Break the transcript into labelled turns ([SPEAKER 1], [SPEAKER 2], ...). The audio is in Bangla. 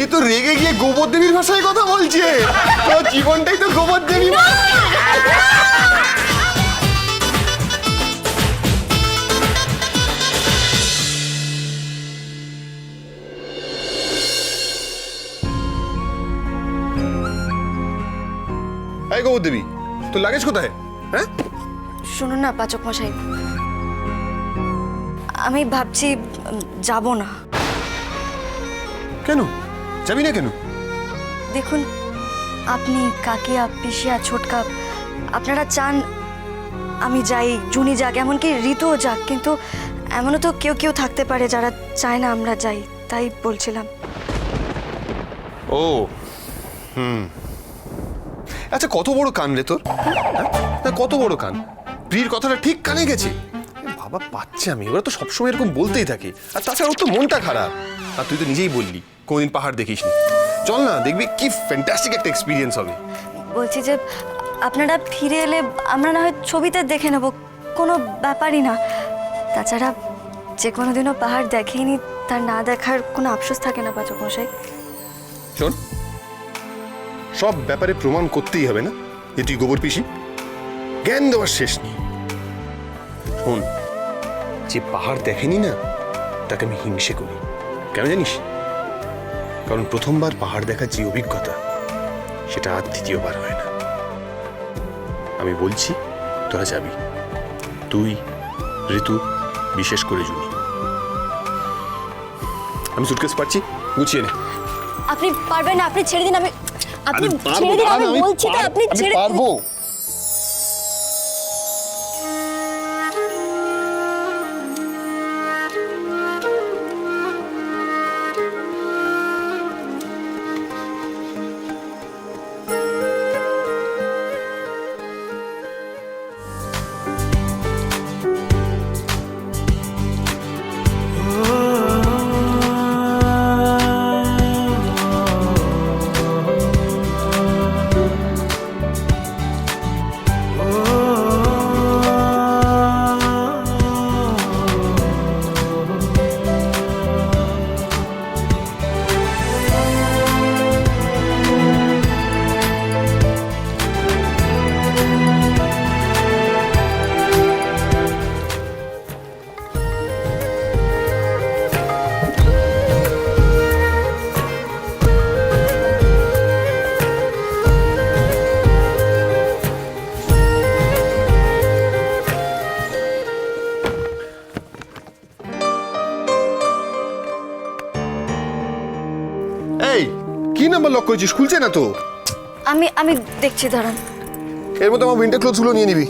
[SPEAKER 1] এ তো রেগে গিয়ে গোবর দেবীর ভাষায় কথা বলছে। ওর জীবনটাই তো গোবর দেবী। এই গোবর দেবী, তোর লাগেজ কোথায়? হ্যাঁ,
[SPEAKER 2] শুনুন না পাচক মশাই, আমি ভাবছি যাব না।
[SPEAKER 1] কেন যাবি না কেন?
[SPEAKER 2] দেখুন, আপনি, কাকিয়া, পিসিয়া, ছোটকা, আপনারা চান আমি যাই, জুনি যাক, এমনকি ঋতুও যাক, কিন্তু এমনও তো কেউ কেউ থাকতে পারে যারা চায় না আমরা যাই, তাই বলছিলাম।
[SPEAKER 1] ও আচ্ছা, কত বড় কান রে তোর? না, কত বড় কান? প্রিয়র কথাটা ঠিক কানে গেছে? বাবা পাচ্ছে আমি, ওরা তো সবসময় এরকম বলতেই থাকে। আর তাছাড়া ওর তো মনটা খারাপ। আর তুই তো নিজেই বললি কোনদিন পাহাড় দেখিসনি। চল না, দেখবি কি ফ্যান্টাস্টিক একটা এক্সপিরিয়েন্স হবে।
[SPEAKER 2] বলছি যে আপনারা ফিরে এলে আমরা না হয় ছবিতে দেখে নেব, কোনো ব্যাপারই না। তাছাড়া যে কোনো দিনও পাহাড় দেখেইনি, তার না দেখার কোনো আফসোস থাকে না পাচক মশাই।
[SPEAKER 1] শোন, সব ব্যাপারে প্রমাণ করতেই হবে না যে তুই গোবর পিসি। জ্ঞান দেওয়ার শেষ নেই। শোন, যে পাহাড় দেখেনি না তাকে আমি হিংসে করি। কেন জানিস? কারণ প্রথমবার পাহাড় দেখার যে অভিজ্ঞতা, সেটা আর দ্বিতীয়বার হয় না। আমি বলছি, তোরা যাবি, তুই, ঋতু, বিশেষ করে জুনি। আমি সুটকেস পাচ্ছি, গুছিয়ে নে।
[SPEAKER 2] আপনি পারবেন না, আপনি ছেড়ে দিন। আপনি
[SPEAKER 1] আরে
[SPEAKER 2] ছেড়ে দিন, আমি
[SPEAKER 1] আমি
[SPEAKER 2] বলছি তো, আপনি ছেড়ে দিন।
[SPEAKER 1] পারবো। এই কি নাম্বার লক করেছিস? খুলছে না তো।
[SPEAKER 2] আমি দেখছি, দাঁড়ান।
[SPEAKER 1] এর মধ্যে আমার উইন্টার ক্লোথসগুলো নিয়ে নিবি।